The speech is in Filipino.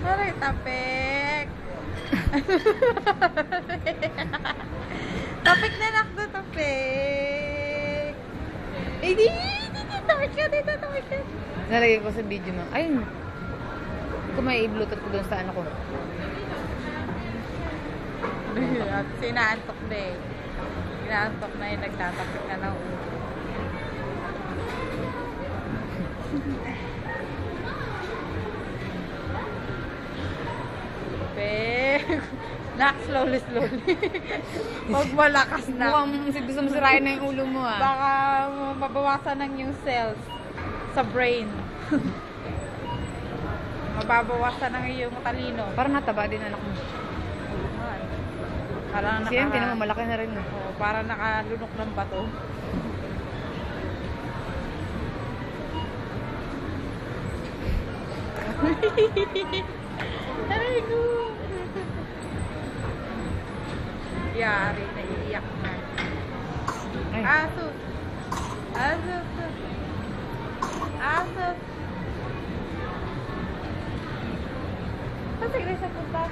Aray, tapik. Tapik na nakdo, tapik. Eh, di, tapik ka dito, tapik ka. Nalagay ko sa video mo. Ayun. Kung may i-bluetooth ko doon sa ano ko. At sinaantok na eh. Sinaantok na yung nagtatapik na ng ulo. Nak, slowly. Huwag malakas na. Mukhang gusto mo sirain na yung ulo mo ah. Baka mabawasan ng yung cells sa brain. Mababawasan ng yung talino. Parang nataba din anak mo. Parang Kasi yan, tinan mo, malaki na rin. Oo, parang nakalunok ng bato. Aray ko. Yari, naiiyak na. Ay. Aso. Aso. Aso. Saan si Grace punta?